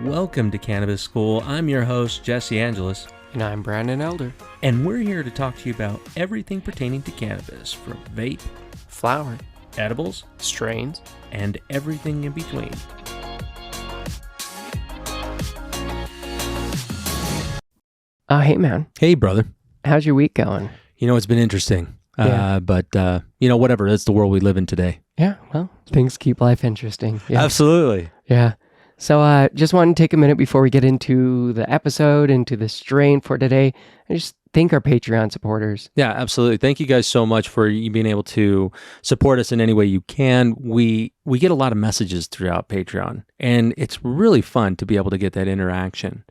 Welcome to Cannabis School. I'm your host, Jesse Angeles. And I'm Brandon Elder. And we're here to talk to you about everything pertaining to cannabis, from vape, flower, edibles, strains, and everything in between. Oh, hey, man. Hey, brother. How's your week going? You know, it's been interesting. Yeah. But whatever. That's the world we live in today. Yeah, well, things keep life interesting. Yeah. Absolutely. Yeah. So just wanted to take a minute before we get into the episode, into the strain for today, and just thank our Patreon supporters. Yeah, absolutely. Thank you guys so much for you being able to support us in any way you can. We get a lot of messages throughout Patreon, and it's really fun to be able to get that interaction.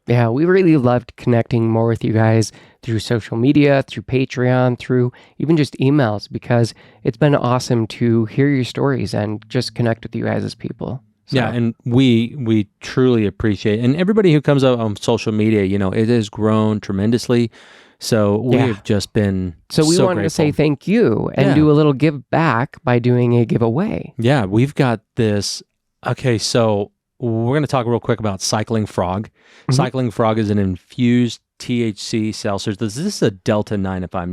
Yeah, we really loved connecting more with you guys through social media, through Patreon, through even just emails, because it's been awesome to hear your stories and just connect with you guys as people. So. Yeah, and we truly appreciate it. And everybody who comes out on social media, you know, it has grown tremendously. So we've just been so we wanted to say thank you and do a little give back by doing a giveaway. Yeah, we've got this. Okay, so we're going to talk real quick about Cycling Frog. Mm-hmm. Cycling Frog is an infused THC seltzer. This is a Delta 9 if I'm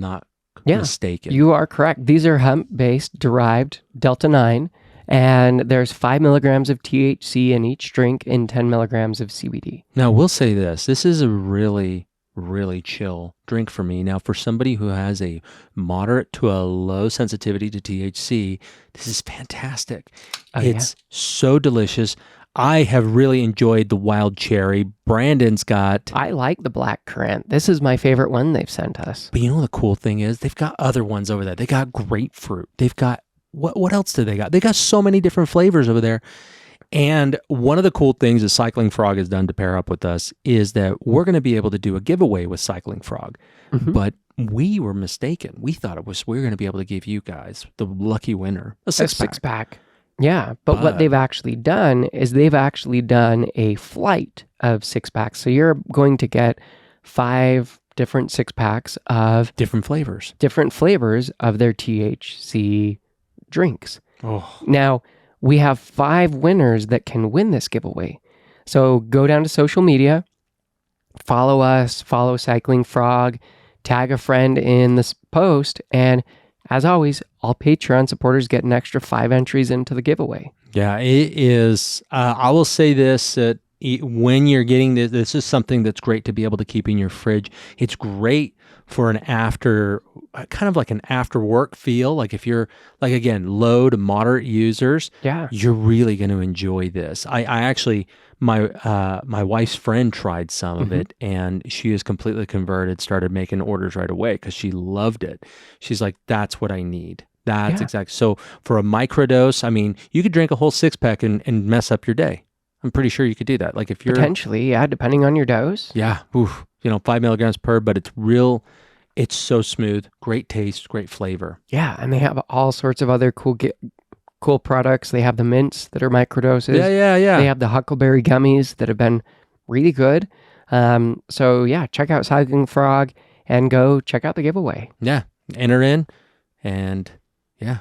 not mistaken. You are correct. These are hemp-based derived Delta 9, and there's 5 milligrams of THC in each drink and 10 milligrams of CBD. Now, we'll say this. This is a really, really chill drink for me. Now, for somebody who has a moderate to a low sensitivity to THC, this is fantastic. It's so delicious. I have really enjoyed the wild cherry. Brandon's got... I like the black currant. This is my favorite one they've sent us. But you know the cool thing is they've got other ones over there. They got grapefruit. They've got... What else do they got? They got so many different flavors over there. And one of the cool things that Cycling Frog has done to pair up with us is that we're going to be able to do a giveaway with Cycling Frog. Mm-hmm. But we were mistaken. We thought we were going to be able to give you guys, the lucky winner, a six-pack. Yeah, but what they've actually done is they've actually done a flight of 6-packs. So you're going to get 5 different 6-packs of different flavors of their THC drinks. Oh. Now, we have 5 winners that can win this giveaway. So go down to social media, follow us, follow Cycling Frog, tag a friend in this post, and as always, all Patreon supporters get an extra 5 entries into the giveaway. Yeah, it is. I will say this, that when you're getting this is something that's great to be able to keep in your fridge. It's great for an after work feel. Like if you're, like, again, low to moderate users, you're really going to enjoy this. I actually, my wife's friend tried some of it, and she is completely converted, started making orders right away because she loved it. She's like, that's what I need. That's exactly. So for a microdose, I mean, you could drink a whole 6-pack and mess up your day. I'm pretty sure you could do that. Like if you're potentially, depending on your dose. Yeah. Oof, 5 milligrams per, but it's so smooth, great taste, great flavor. Yeah. And they have all sorts of other cool products. They have the mints that are microdoses. Yeah. They have the huckleberry gummies that have been really good. So check out Cycling Frog and go check out the giveaway. Yeah. Enter in, and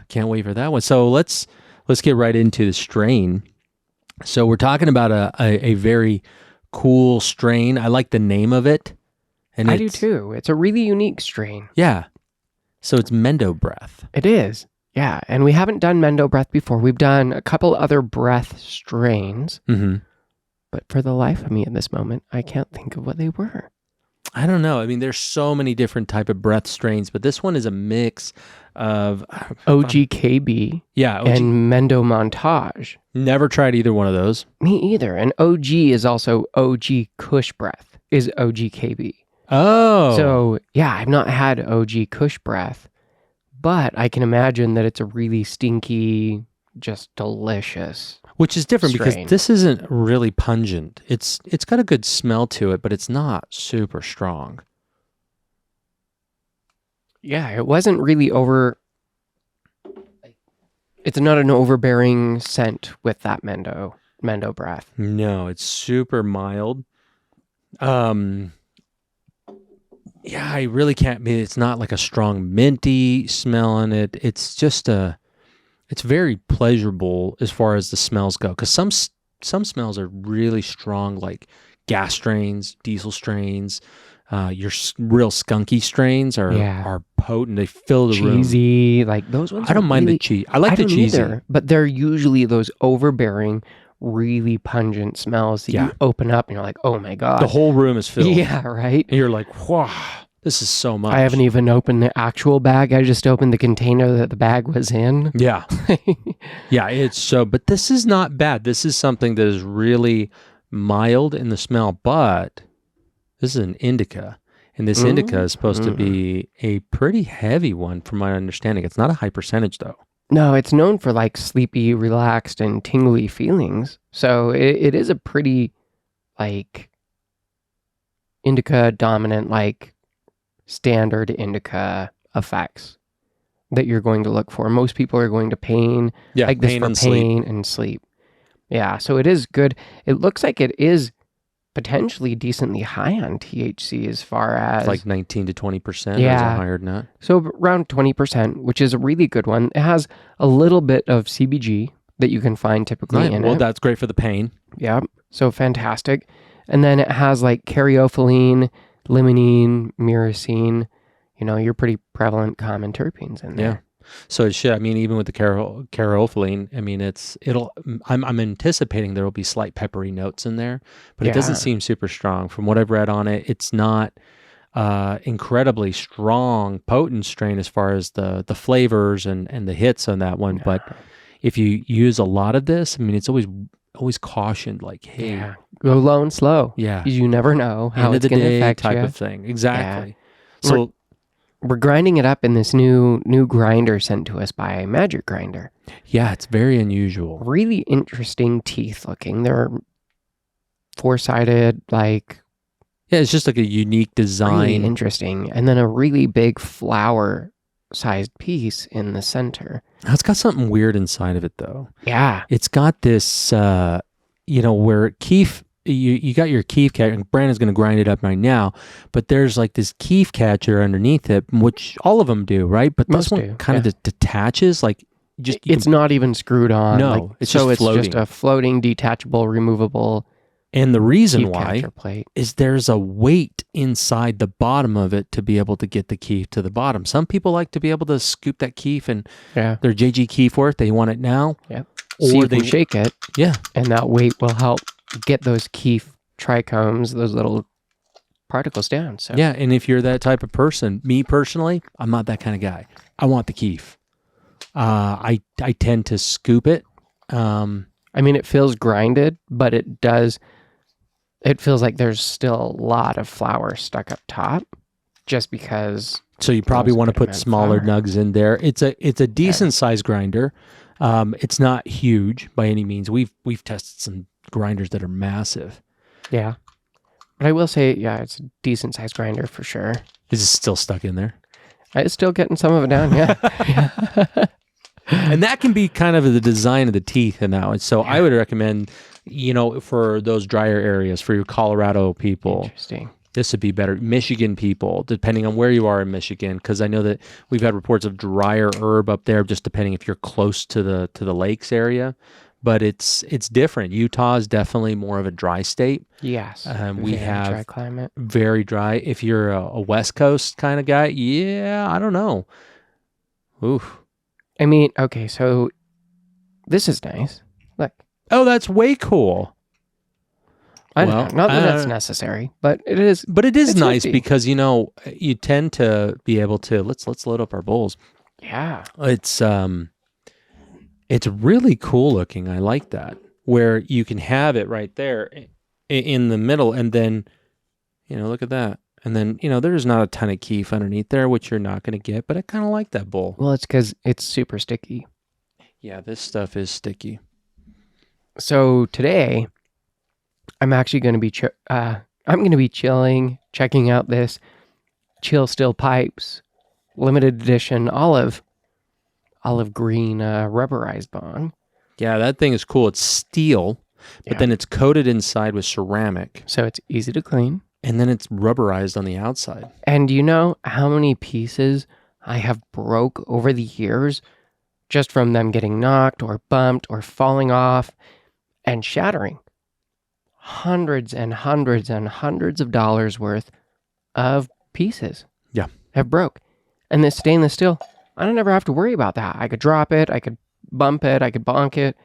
can't wait for that one. So let's get right into the strain. So we're talking about a very cool strain. I like the name of it. And I do too. It's a really unique strain. Yeah. So it's Mendo Breath. It is. Yeah. And we haven't done Mendo Breath before. We've done a couple other breath strains. Mm-hmm. But for the life of me at this moment, I can't think of what they were. I don't know. I mean, there's so many different type of breath strains, but this one is a mix of OGKB and Mendo Montage. Never tried either one of those. Me either. And OG is also OG Kush Breath is OGKB. Oh. So, I've not had OG Kush Breath, but I can imagine that it's a really stinky, just delicious Which is different strain. Because this isn't really pungent. It's got a good smell to it, but it's not super strong. Yeah, it wasn't really it's not an overbearing scent with that Mendo Breath. No, it's super mild. I really can't be. It's not like a strong minty smell on it. It's just it's very pleasurable as far as the smells go. Because some some smells are really strong, like gas strains, diesel strains. Your real skunky strains are potent. They fill the room. Cheesy, like those ones. I don't mind the really, cheese. I like the cheesy. Either, but they're usually those overbearing, really pungent smells that you open up and you're like, oh my God. The whole room is filled. Yeah, right? And you're like, wow, this is so much. I haven't even opened the actual bag. I just opened the container that the bag was in. Yeah. Yeah, but this is not bad. This is something that is really mild in the smell, but this is an indica. And this indica is supposed to be a pretty heavy one from my understanding. It's not a high percentage though. No, it's known for like sleepy, relaxed, and tingly feelings. So it is a pretty like indica dominant, like standard indica effects that you're going to look for. Most people are going to pain like this for pain and sleep. Yeah, so it is good. It looks like it is potentially decently high on THC as far as... It's like 19 to 20%? Yeah. Or is it higher than that? So around 20%, which is a really good one. It has a little bit of CBG that you can find typically in it. Well, that's great for the pain. Yeah, so fantastic. And then it has like caryophyllene, limonene, myrcene, your pretty prevalent common terpenes in there. Yeah. So it should, even with the caryophyllene, I'm anticipating there will be slight peppery notes in there, but it doesn't seem super strong. From what I've read on it, it's not incredibly strong, potent strain as far as the flavors and the hits on that one. No. But if you use a lot of this, it's always cautioned, like, hey, go low and slow. Yeah. You never know how it's going to affect type you. of thing. Exactly. Yeah. So we're grinding it up in this new grinder sent to us by Magic Grinder. Yeah, it's very unusual. Really interesting teeth looking. They're four-sided, like... Yeah, it's just like a unique design. Really interesting. And then a really big flower-sized piece in the center. It's got something weird inside of it, though. Yeah. It's got this, where keef... You got your keef catcher, and Brandon's going to grind it up right now, but there's like this keef catcher underneath it, which all of them do, right? But this one kind of detaches, like it's not even screwed on. No, it's just floating. It's just a floating, detachable, removable. And the reason why plate is there's a weight inside the bottom of it to be able to get the keef to the bottom. Some people like to be able to scoop that keef and their JG keef worth. They want it now. Yeah. Or they shake it. Yeah. And that weight will help get those keef trichomes, those little particles down. So yeah, and if you're that type of person, me personally, I'm not that kind of guy. I want the keef. I tend to scoop it. It feels grinded, but it feels like there's still a lot of flour stuck up top, just because. So you probably want to put smaller nugs in there. It's a decent size grinder. It's not huge by any means. We've tested some grinders that are massive. Yeah. But I will say, it's a decent sized grinder for sure. Is it still stuck in there? It's still getting some of it down, yeah. And that can be kind of the design of the teeth in that one. So I would recommend, for those drier areas, for your Colorado people. Interesting. This would be better. Michigan people, depending on where you are in Michigan, because I know that we've had reports of drier herb up there, just depending if you're close to the lakes area. But it's different. Utah is definitely more of a dry state. Yes. We have dry climate. Very dry. If you're a West Coast kind of guy, I don't know. Oof. Okay, so this is nice. Look. Oh, that's way cool. I don't know. Not that that's necessary, but it is. But it is nice nifty. because you tend to be able to let's load up our bowls. Yeah. It's really cool looking. I like that, where you can have it right there in the middle, and then look at that, and then there's not a ton of keef underneath there, which you're not going to get. But I kind of like that bowl. Well, it's because it's super sticky. Yeah, this stuff is sticky. So today, I'm actually going to be I'm going to be chilling, checking out this Chill Still Pipes limited edition olive green rubberized bong. Yeah, that thing is cool. It's steel, but then it's coated inside with ceramic, so it's easy to clean, and then it's rubberized on the outside. And do you know how many pieces I have broke over the years just from them getting knocked or bumped or falling off? and shattering. Hundreds and hundreds and hundreds of dollars worth of pieces. Yeah. Have broke. And this stainless steel, I don't ever have to worry about that. I could drop it, I could bump it, I could bonk it.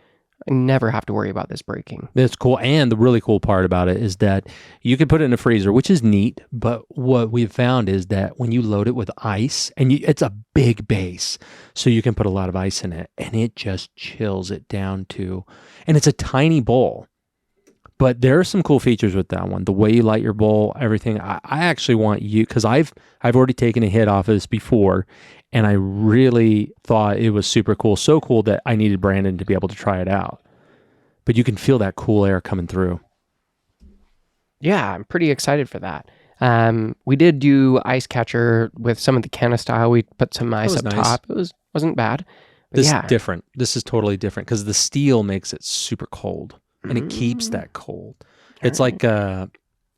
I never have to worry about this breaking. That's cool. And the really cool part about it is that you can put it in a freezer, which is neat. But what we've found is that when you load it with ice, and it's a big base, so you can put a lot of ice in it, and it just chills it down to, and it's a tiny bowl. But there are some cool features with that one. The way you light your bowl, everything. I actually want you, because I've already taken a hit off of this before, and I really thought it was super cool. So cool that I needed Brandon to be able to try it out. But you can feel that cool air coming through. Yeah, I'm pretty excited for that. We did do ice catcher with some of the Canna style. We put some ice up top. It wasn't bad. But This is different. This is totally different because the steel makes it super cold. And it keeps that cold. It's like a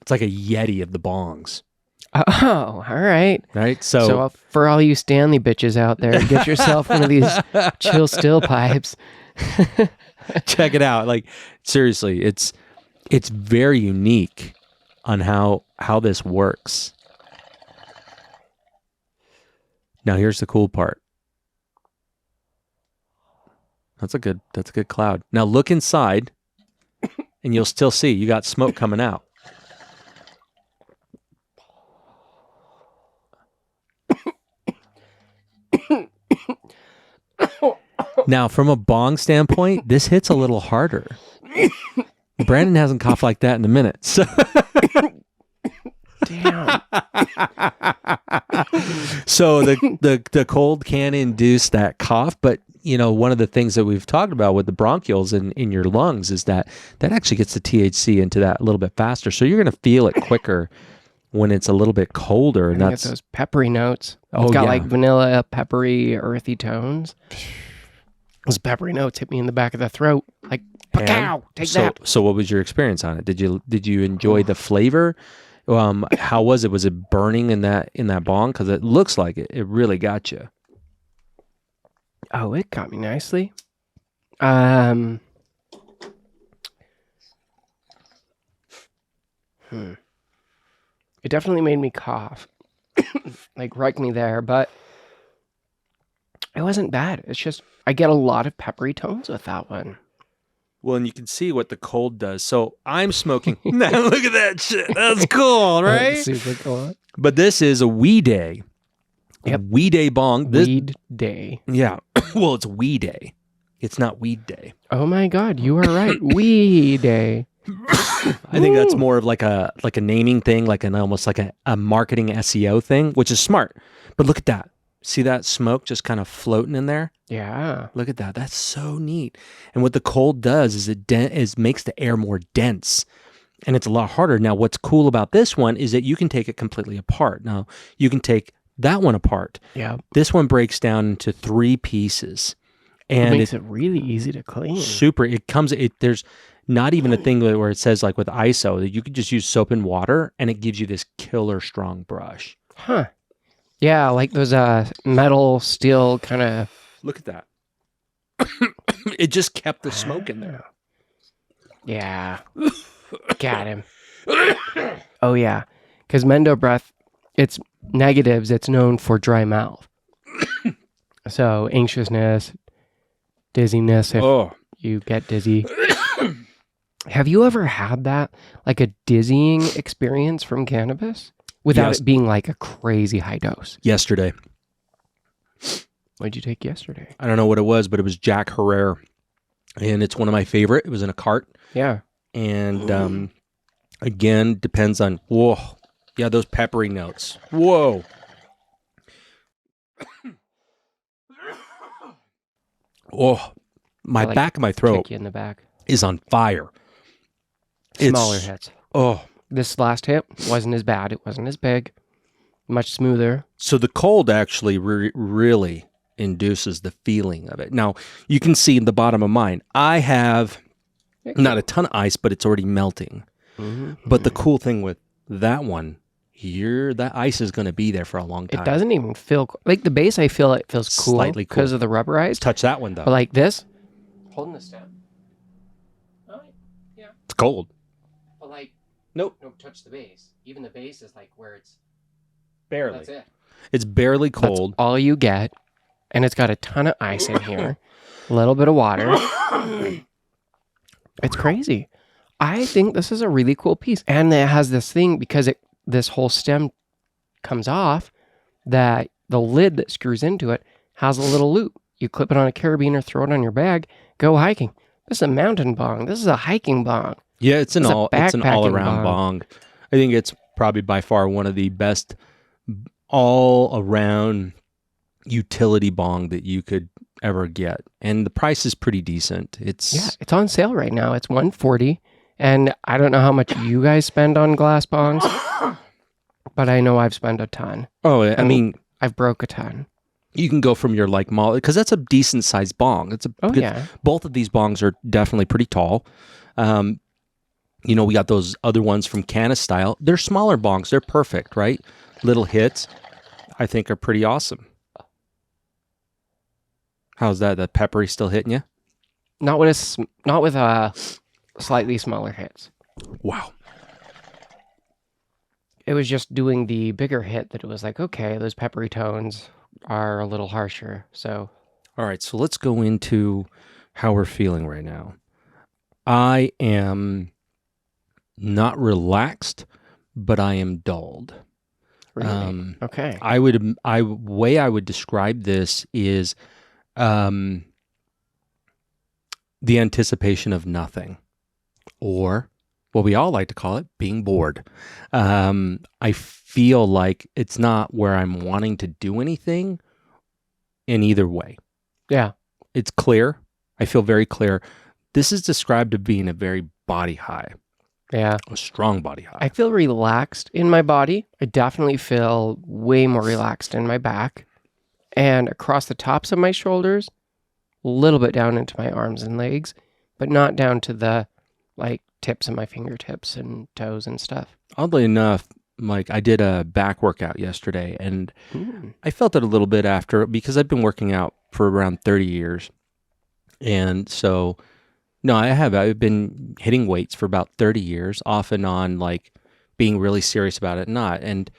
Yeti of the bongs. Oh, all right. Right? So for all you Stanley bitches out there, get yourself one of these chill still pipes. Check it out. Like, seriously, it's very unique on how this works. Now here's the cool part. That's a good cloud. Now look inside. And you'll still see you got smoke coming out. Now, from a bong standpoint, this hits a little harder. Brandon hasn't coughed like that in a minute. So Damn. So the cold can induce that cough, but one of the things that we've talked about with the bronchioles in your lungs is that actually gets the THC into that a little bit faster. So you're going to feel it quicker when it's a little bit colder. And that's those peppery notes. It's got like vanilla, peppery, earthy tones. Those peppery notes hit me in the back of the throat. Like, pow, take that. So what was your experience on it? Did you enjoy the flavor? How was it? Was it burning in that bong? Because it looks like it really got you. Oh, it got me nicely. It definitely made me cough. Like, wrecked me there, but it wasn't bad. It's just, I get a lot of peppery tones with that one. Well, and you can see what the cold does. So I'm smoking. Now look at that shit. That's cool, right? That's super cool. But this is a Wee Day. Yep. Wee Day bong. Weed Day. Yeah. Well, it's Wee Day. It's not Weed Day. Oh my God, you are right. Weed Day. I think that's more of like a naming thing, like almost like a marketing SEO thing, which is smart. But look at that. See that smoke just kind of floating in there? Yeah. Look at that. That's so neat. And what the cold does is it makes the air more dense. And it's a lot harder. Now, what's cool about this one is that you can take it completely apart. Now, you can take that one apart. Yeah. This one breaks down into 3 pieces. And it makes it really easy to clean. There's not even a thing where it says like with ISO that you could just use soap and water and it gives you this killer strong brush. Huh. Yeah, like those metal, steel kind of... Look at that. It just kept the smoke in there. Yeah. Got him. Oh, yeah. Because Mendo Breath, it's negatives. It's known for dry mouth. So anxiousness, dizziness, if you get dizzy. Have you ever had that? Like a dizzying experience from cannabis? Without it being like a crazy high dose. Yesterday. What'd you take yesterday? I don't know what it was, but it was Jack Herrera. And it's one of my favorite. It was in a cart. Yeah. And again, depends on, whoa. Yeah, those peppery notes. Whoa. Oh, my back of my throat kick you in the back. Is on fire. Smaller hits. Oh. This last hit wasn't as bad. It wasn't as big. Much smoother. So the cold actually really induces the feeling of it. Now, you can see in the bottom of mine, I have not a ton of ice, but it's already melting. Mm-hmm. But the cool thing with that one, that ice is going to be there for a long time. It doesn't even feel... Like the base, I feel it feels cool. Slightly cool. Because of the rubberized. Touch that one, though. But like this, holding this down. cold. But like, Nope. don't touch the base. Even the base is like where it's Barely. That's it. It's barely cold. That's all you get, and it's got a ton of ice in here, a little bit of water. It's crazy. I think this is a really cool piece, and it has this thing because this whole stem comes off, that the lid that screws into it has a little loop. You clip it on a carabiner, throw it on your bag, go hiking. This is a mountain bong. This is a hiking bong. Yeah, it's an backpacking all-around bong. I think it's probably by far one of the best all-around utility bong that you could ever get. And the price is pretty decent. It's on sale right now. It's $140. And I don't know how much you guys spend on glass bongs, but I know I've spent a ton. Oh, I mean, I've broke a ton. You can go from your like mall, because that's a decent sized bong. It's both of these bongs are definitely pretty tall. You know, we got those other ones from Cannabis Style. They're smaller bongs. They're perfect, right? Little hits, I think, are pretty awesome. How's that? The peppery still hitting you? Not with slightly smaller hits. Wow. It was just doing the bigger hit that it was like, okay, those peppery tones are a little harsher. So, all right. So let's go into how we're feeling right now. I am not relaxed, but I am dulled. Really? Okay. Way I would describe this is the anticipation of nothing, or what we all like to call it, being bored. I feel like it's not where I'm wanting to do anything in either way. Yeah. It's clear. I feel very clear. This is described as being a very body high. Yeah. A strong body high. I feel relaxed in my body. I definitely feel way more relaxed in my back and across the tops of my shoulders, a little bit down into my arms and legs, but not down to the like tips of my fingertips and toes and stuff. Oddly enough, like I did a back workout yesterday, and I felt it a little bit after, because I've been working out for around 30 years. And so, no, I've been hitting weights for about 30 years, off and on, like being really serious about it, not. And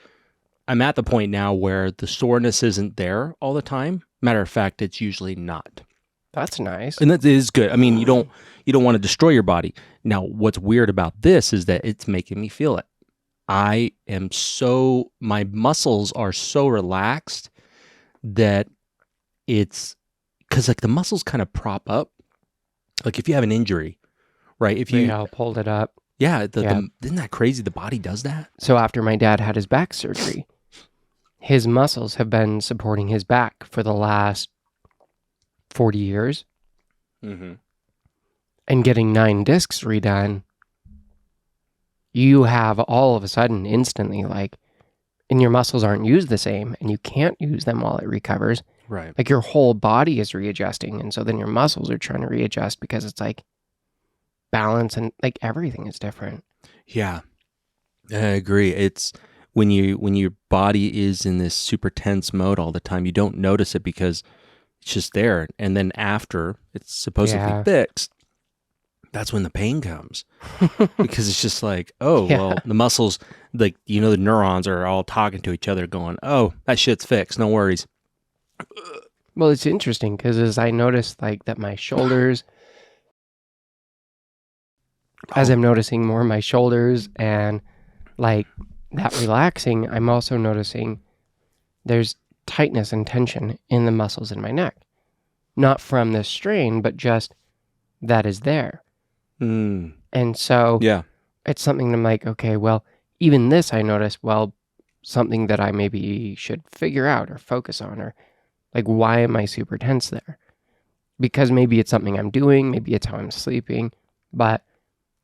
I'm at the point now where the soreness isn't there all the time. Matter of fact, it's usually not. That's nice. And that is good. I mean, you don't want to destroy your body. Now, what's weird about this is that it's making me feel it. My muscles are so relaxed that it's, because like the muscles kind of prop up. Like if you have an injury, right? If you pulled it up. Yeah, isn't that crazy? The body does that. So after my dad had his back surgery, his muscles have been supporting his back for the last 40 years. Mm-hmm. And getting 9 discs redone, you have all of a sudden instantly and your muscles aren't used the same, and you can't use them while it recovers. Right. Like your whole body is readjusting, and so then your muscles are trying to readjust because it's like balance and like everything is different. Yeah, I agree. It's when your body is in this super tense mode all the time, you don't notice it because it's just there. And then after it's supposedly fixed, that's when the pain comes. Because it's just like, well, the muscles, like, the neurons are all talking to each other going, oh, that shit's fixed. No worries. Well, it's interesting because as I noticed like that my shoulders, as I'm noticing more my shoulders and like that relaxing, I'm also noticing there's tightness and tension in the muscles in my neck. Not from the strain, but just that is there. Mm. And so it's something I'm like, okay, well, even this I noticed, something that I maybe should figure out or focus on, or like, why am I super tense there? Because maybe it's something I'm doing, maybe it's how I'm sleeping, but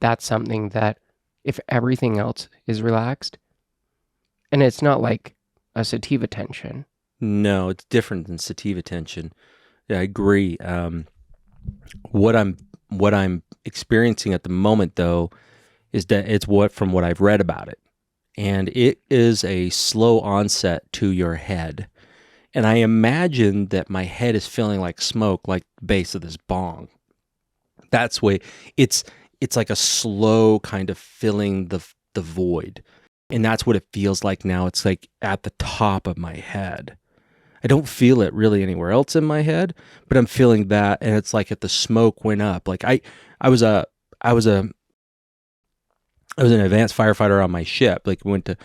that's something that if everything else is relaxed, and it's not like a sativa tension. No, it's different than sativa tension. Yeah, I agree. What I'm experiencing at the moment, though, is that it's from what I've read about it, and it is a slow onset to your head. And I imagine that my head is feeling like smoke, like the base of this bong. That's way it's it's like a slow kind of filling the void. And that's what it feels like now. It's like at the top of my head. I don't feel it really anywhere else in my head, but I'm feeling that, and it's like if the smoke went up. Like I was a I was an advanced firefighter on my ship. Like we went to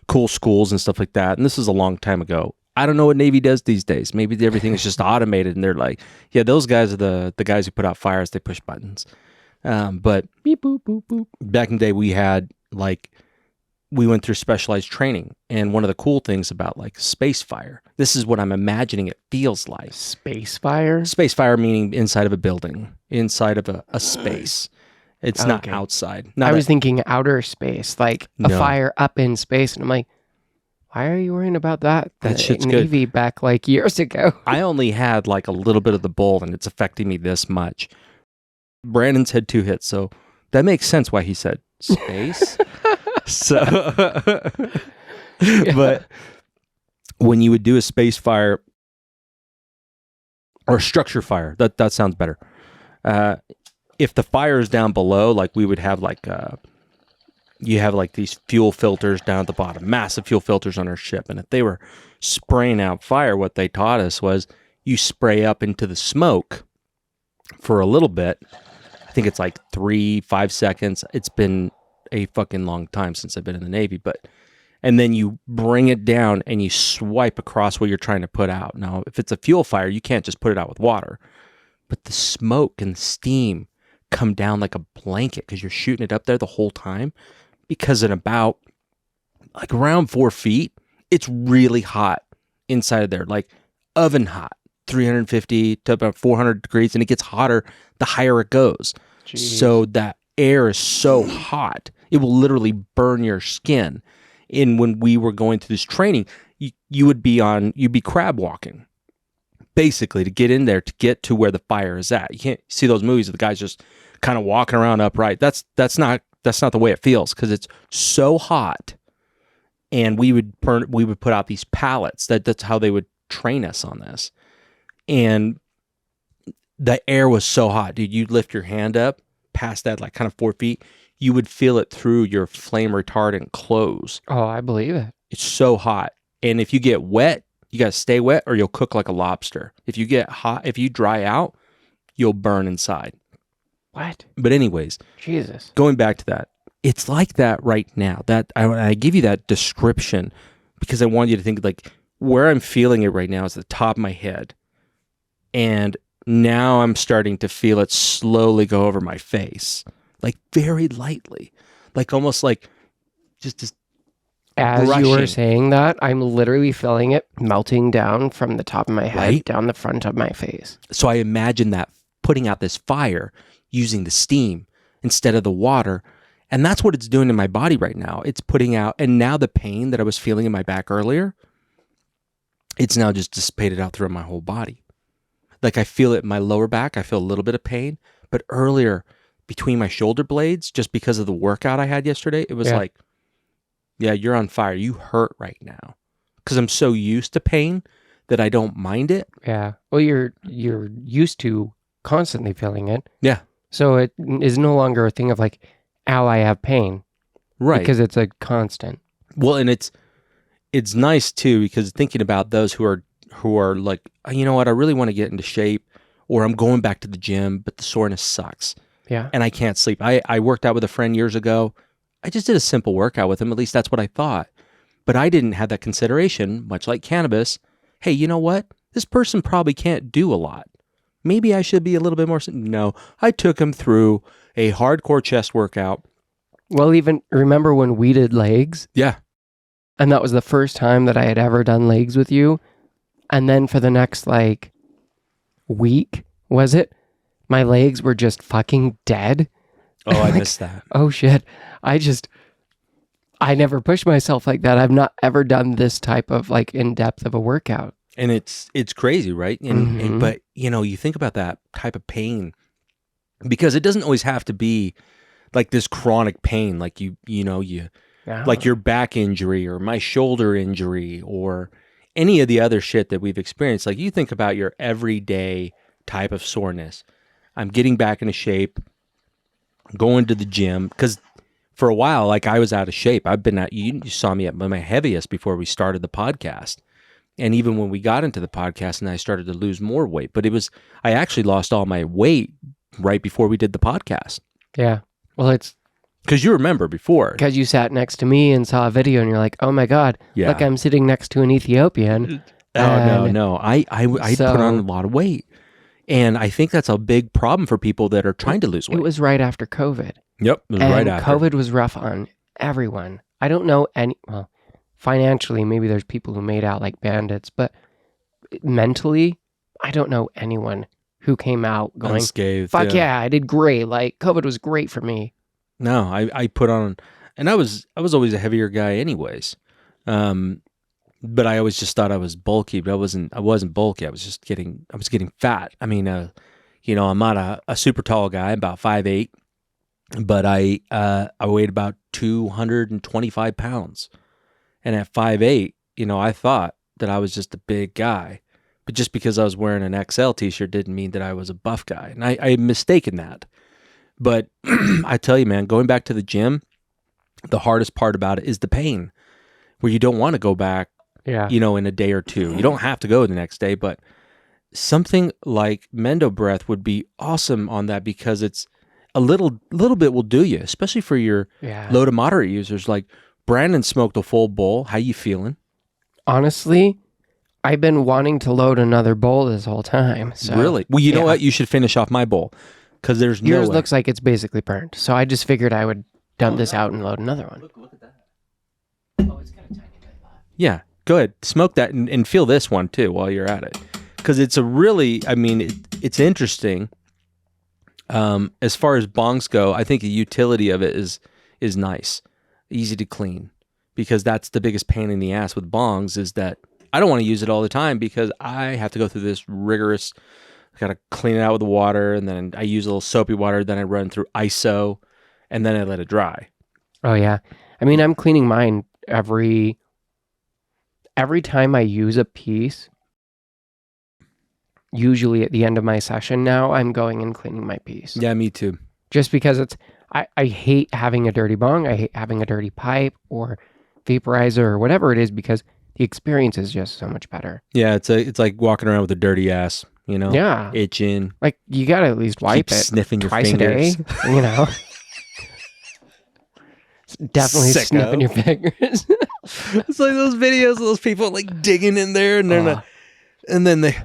cool schools and stuff like that. And this is a long time ago. I don't know what Navy does these days. Maybe everything is just automated, and they're like, yeah, those guys are the guys who put out fires. They push buttons. But beep boop boop boop. Back in the day, we went through specialized training, and one of the cool things about like space fire, this is what I'm imagining it feels like. Space fire? Space fire meaning inside of a building, inside of a space. It's not Okay. outside. I was thinking outer space, like a No. fire up in space. And I'm like, why are you worrying about that? That The shit's good. Navy back like years ago. I only had like a little bit of the bowl, and it's affecting me this much. Brandon's had 2 hits, so that makes sense why he said space. But when you would do a space fire or a structure fire, that sounds better. If the fire is down below, like we would have you have like these fuel filters down at the bottom, massive fuel filters on our ship. And if they were spraying out fire, what they taught us was you spray up into the smoke for a little bit. I think it's like 3-5 seconds. It's been a fucking long time since I've been in the Navy, and then you bring it down and you swipe across what you're trying to put out. Now, if it's a fuel fire, you can't just put it out with water, but the smoke and the steam come down like a blanket because you're shooting it up there the whole time. Because at about like around 4 feet, it's really hot inside of there, like oven hot, 350 to about 400 degrees, and it gets hotter the higher it goes. Jeez. So that air is so hot, it will literally burn your skin. And when we were going through this training, you'd be crab walking, basically, to get in there, to get to where the fire is at. You can't see those movies of the guys just kind of walking around upright. That's not the way it feels, because it's so hot. And we would put out these pallets. That's how they would train us on this. And the air was so hot, dude. You'd lift your hand up past that, like kind of 4 feet. You would feel it through your flame retardant clothes. Oh, I believe it. It's so hot. And if you get wet, you got to stay wet or you'll cook like a lobster. If you get hot, if you dry out, you'll burn inside. What? But anyways, Jesus. going back to that, it's like that right now. That I give you that description because I want you to think like where I'm feeling it right now is the top of my head. And now I'm starting to feel it slowly go over my face, like very lightly, like almost like just As brushing. you were saying that, I'm literally feeling it melting down from the top of my head Right? down the front of my face. So I imagine that putting out this fire using the steam instead of the water. And that's what it's doing in my body right now. It's putting out, and now the pain that I was feeling in my back earlier, it's now just dissipated out through my whole body. Like I feel it in my lower back. I feel a little bit of pain. But earlier, between my shoulder blades, just because of the workout I had yesterday, it was like, yeah, you're on fire. You hurt right now. Because I'm so used to pain that I don't mind it. Yeah. Well, you're used to constantly feeling it. Yeah. So it is no longer a thing of like, ow, I have pain. Right. Because it's a constant. Well, and it's nice too, because thinking about those who are like, you know what, I really want to get into shape, or I'm going back to the gym, but the soreness sucks. Yeah. And I can't sleep. I worked out with a friend years ago. I just did a simple workout with him. At least that's what I thought. But I didn't have that consideration, much like cannabis. Hey, you know what? This person probably can't do a lot. Maybe I should be a little bit more. No, I took him through a hardcore chest workout. Well, even remember when we did legs? Yeah. And that was the first time that I had ever done legs with you. And then for the next like week, was it? My legs were just fucking dead. Oh, I missed that. Oh shit. I never pushed myself like that. I've not ever done this type of like in-depth of a workout. And it's crazy, right? And but you know, you think about that type of pain, because it doesn't always have to be like this chronic pain, like like your back injury or my shoulder injury or any of the other shit that we've experienced. Like you think about your everyday type of soreness. I'm getting back into shape. going to the gym, because for a while, like I was out of shape. I've been you saw me at my heaviest before we started the podcast. And even when we got into the podcast and I started to lose more weight, but I actually lost all my weight right before we did the podcast. Yeah. Well, it's because you remember before. Because you sat next to me and saw a video and you're like, oh my God, look, I'm sitting next to an Ethiopian. No. I put on a lot of weight. And I think that's a big problem for people that are trying to lose weight. It was right after COVID. Yep, it was right after. COVID was rough on everyone. I don't know well, financially, maybe there's people who made out like bandits, but mentally, I don't know anyone who came out going, unscathed, fuck yeah, I did great. Like, COVID was great for me. No, I put on, and I was always a heavier guy anyways. But I always just thought I was bulky, but I wasn't bulky. I was getting fat. I mean, I'm not a super tall guy, about 5'8", but I weighed about 225 pounds. And at 5'8", I thought that I was just a big guy, but just because I was wearing an XL t-shirt didn't mean that I was a buff guy. And I had mistaken that. But I tell you, man, going back to the gym, the hardest part about it is the pain, where you don't want to go back, in a day or two. You don't have to go the next day, but something like Mendo Breath would be awesome on that, because it's a little bit will do you, especially for your low to moderate users. Like Brandon smoked a full bowl. How you feeling? Honestly, I've been wanting to load another bowl this whole time. So, really? Well, you know what? You should finish off my bowl, because there's no yours way. Looks like it's basically burnt. So I just figured I would dump this out and load another one. Look at that. Oh, it's got a tiny bit left. Yeah, go ahead. Smoke that and feel this one too while you're at it, because it's it's interesting. As far as bongs go, I think the utility of it is nice, easy to clean, because that's the biggest pain in the ass with bongs, is that I don't want to use it all the time because I have to go through this rigorous, I got to clean it out with the water, and then I use a little soapy water, then I run through ISO, and then I let it dry. Oh yeah. I mean, I'm cleaning mine every time I use a piece. Usually at the end of my session now, I'm going and cleaning my piece. Yeah, me too. Just because I hate having a dirty bong. I hate having a dirty pipe or vaporizer or whatever it is, because the experience is just so much better. Yeah, it's like walking around with a dirty ass, Yeah. itching. Like, you got to at least wipe Keep it sniffing your twice fingers. a day, Definitely Sicko. sniffing your fingers. It's like those videos of those people like digging in there, and they're not, and then they.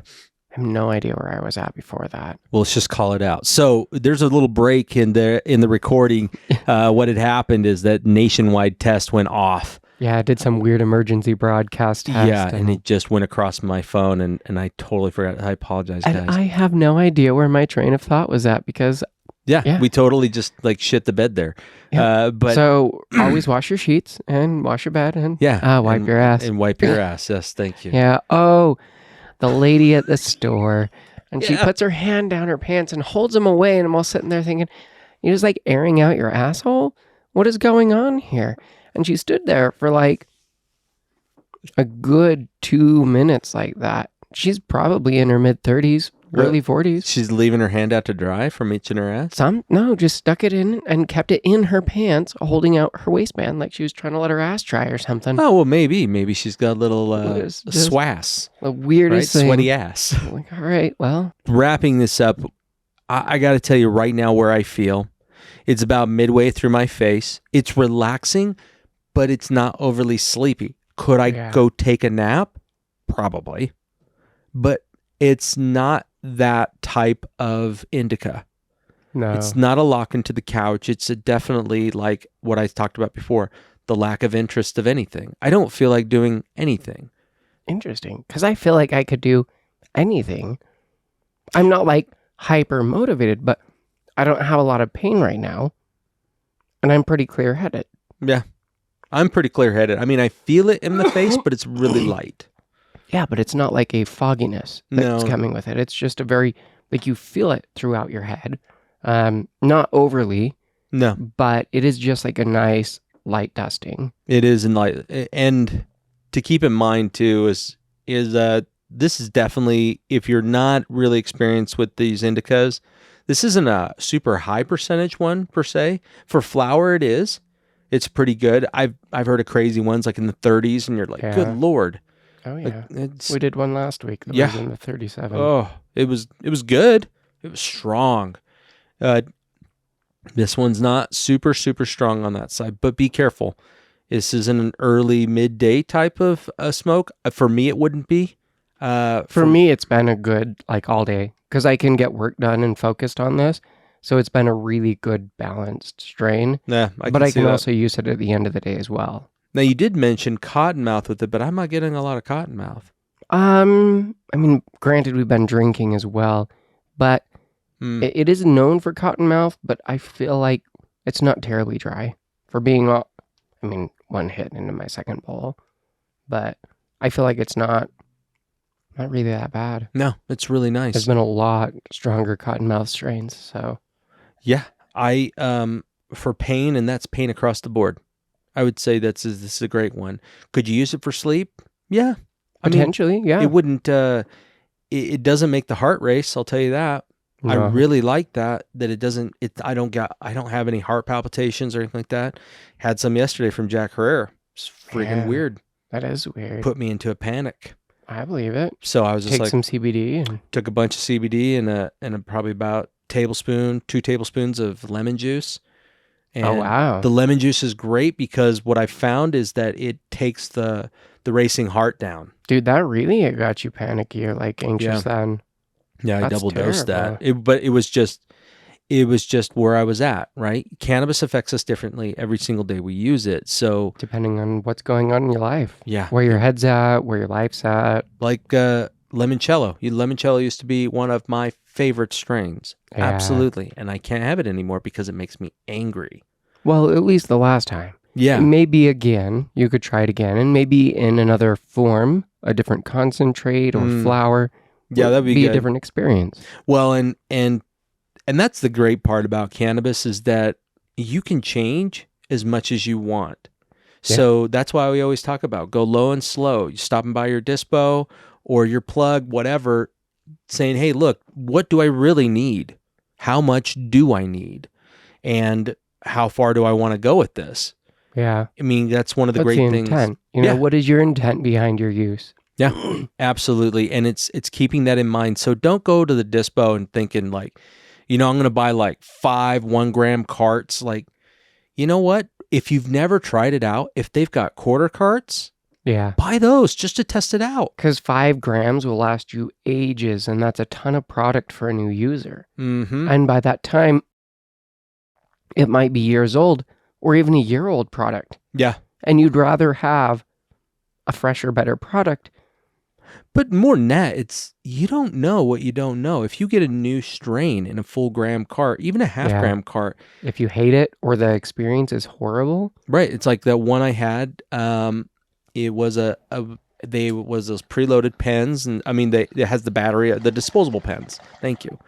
I have no idea where I was at before that. Well, let's just call it out. So there's a little break in the recording. What had happened is that nationwide test went off. Yeah, I did some weird emergency broadcast test. Yeah, and it just went across my phone, and I totally forgot. I apologize, guys. And I have no idea where my train of thought was at, because we totally just like shit the bed there. Yeah. But so always wash your sheets and wash your bed and wipe your ass. And wipe your ass. Yes, thank you. Yeah. Oh, the lady at the store, and she puts her hand down her pants and holds them away, and I'm all sitting there thinking, you're just like airing out your asshole? What is going on here? And she stood there for like a good 2 minutes like that. She's probably in her mid-30s, early 40s. She's leaving her hand out to dry from itching her ass? No, just stuck it in and kept it in her pants, holding out her waistband like she was trying to let her ass dry or something. Oh, well, maybe she's got a little swass. The weirdest thing. Sweaty ass. Like, all right, well. Wrapping this up, I got to tell you right now where I feel. It's about midway through my face. It's relaxing, but it's not overly sleepy. Could I go take a nap? Probably. But it's not that type of indica. No. It's not a lock into the couch. It's definitely like what I talked about before, the lack of interest of anything. I don't feel like doing anything. Interesting. Because I feel like I could do anything. I'm not like hyper motivated, but I don't have a lot of pain right now. And I'm pretty clear headed. Yeah. I'm pretty clear headed. I mean, I feel it in the face, but it's really light. Yeah, but it's not like a fogginess that's coming with it. It's just a very, like, you feel it throughout your head. Not overly. No. But it is just like a nice light dusting. It is in light. And to keep in mind, too, is this is definitely, if you're not really experienced with these indicas, This isn't a super high percentage one per se. For flower, it is. It's pretty good. I've heard of crazy ones like in the 30s, and you're like, good Lord. Oh Like, yeah. We did one last week that was in the 37. Oh, it was good. It was strong. This one's not super, super strong on that side, but be careful. This isn't an early midday type of smoke. For me, it wouldn't be. For me, it's been a good, like, all day, because I can get work done and focused on this. So it's been a really good balanced strain. Yeah, but I can also use it at the end of the day as well. Now, you did mention cottonmouth with it, but I'm not getting a lot of cottonmouth. I mean, granted, we've been drinking as well, but it is known for cottonmouth, but I feel like it's not terribly dry for being, one hit into my second bowl, but I feel like it's not really that bad. No, it's really nice. There's been a lot stronger cottonmouth strains, so. Yeah, I, for pain, and that's pain across the board, I would say this is a great one. Could you use it for sleep? Yeah. Potentially, yeah. It wouldn't, it doesn't make the heart race, I'll tell you that. No. I really like that it doesn't, I don't have any heart palpitations or anything like that. Had some yesterday from Jack Herrera. It's freaking weird. That is weird. Put me into a panic. I believe it. So I was just take some CBD and took a bunch of CBD and probably about 2 tablespoons of lemon juice. And oh wow. The lemon juice is great because what I found is that it takes the racing heart down. Dude, that really got you panicky or like anxious then. Yeah, I double dosed that. But it was just where I was at, right? Cannabis affects us differently every single day we use it. So depending on what's going on in your life. Yeah. Where your head's at, where your life's at. Like limoncello. Limoncello used to be one of my favorite strains. Yeah. Absolutely. And I can't have it anymore because it makes me angry. Well, at least the last time. Yeah. Maybe again, you could try it again, and maybe in another form, a different concentrate or flower. Yeah, that'd be a different experience. Well, and that's the great part about cannabis is that you can change as much as you want. Yeah. So that's why we always talk about go low and slow. You're stopping by your dispo or your plug, whatever, saying, hey, look, what do I really need? How much do I need? And how far do I want to go with this? Yeah. I mean, that's one of the great things. Intent. You know, what is your intent behind your use? Yeah, absolutely. And it's keeping that in mind. So don't go to the dispo and thinking like, I'm going to buy like 5 1-gram carts. Like, you know what? If you've never tried it out, if they've got quarter carts, buy those just to test it out. Because 5 grams will last you ages, and that's a ton of product for a new user. Mm-hmm. And by that time, it might be years old or even a year-old product. Yeah. And you'd rather have a fresher, better product. But more than that, it's you don't know what you don't know. If you get a new strain in a full gram cart, even a half-gram cart. If you hate it or the experience is horrible. Right. It's like that one I had. It was those preloaded pens. And I mean, it has the battery, the disposable pens. Thank you.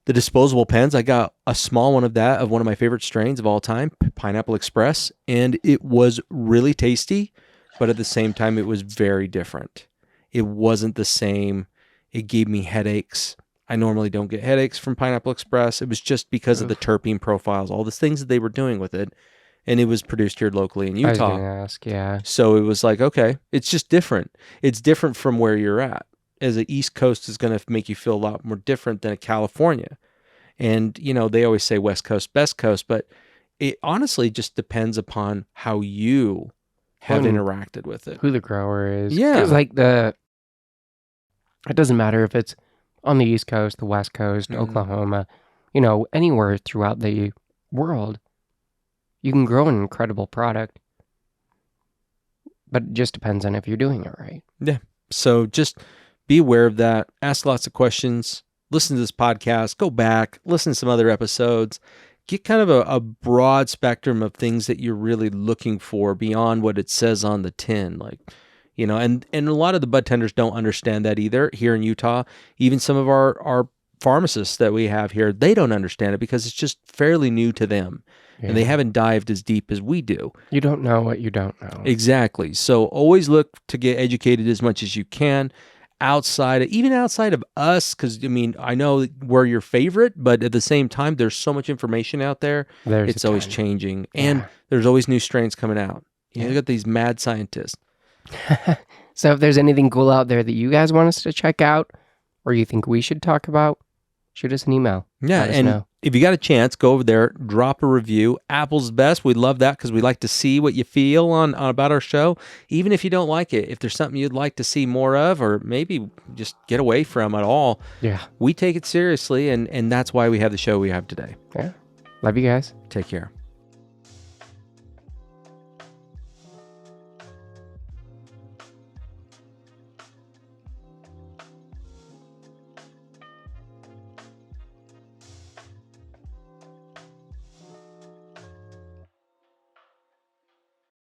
The disposable pens, I got a small one of that, of one of my favorite strains of all time, Pineapple Express, and it was really tasty, but at the same time, it was very different. It wasn't the same. It gave me headaches. I normally don't get headaches from Pineapple Express. It was just because of the terpene profiles, all the things that they were doing with it, and it was produced here locally in Utah. I was going to ask, yeah. So it was like, okay, it's just different. It's different from where you're at. As the East Coast is going to make you feel a lot more different than a California. And, they always say West Coast, best coast, but it honestly just depends upon how you have interacted with it. Who the grower is. Yeah. Because it doesn't matter if it's on the East Coast, the West Coast, Oklahoma, anywhere throughout the world, you can grow an incredible product. But it just depends on if you're doing it right. Yeah. So just be aware of that. Ask lots of questions. Listen to this podcast. Go back. Listen to some other episodes. Get kind of a broad spectrum of things that you're really looking for beyond what it says on the tin. Like, and a lot of the bud tenders don't understand that either here in Utah. Even some of our pharmacists that we have here, they don't understand it because it's just fairly new to them. Yeah. And they haven't dived as deep as we do. You don't know what you don't know. Exactly. So always look to get educated as much as you can. even outside of us, because I mean, I know we're your favorite, but at the same time, there's so much information out there. It's always changing, and there's always new strains coming out. You got these mad scientists. So if there's anything cool out there that you guys want us to check out, or you think we should talk about, shoot us an email. Yeah, and if you got a chance, go over there, drop a review. Apple's best. We love that because we like to see what you feel on about our show. Even if you don't like it, if there's something you'd like to see more of, or maybe just get away from at all, we take it seriously, and that's why we have the show we have today. Yeah. Love you guys. Take care.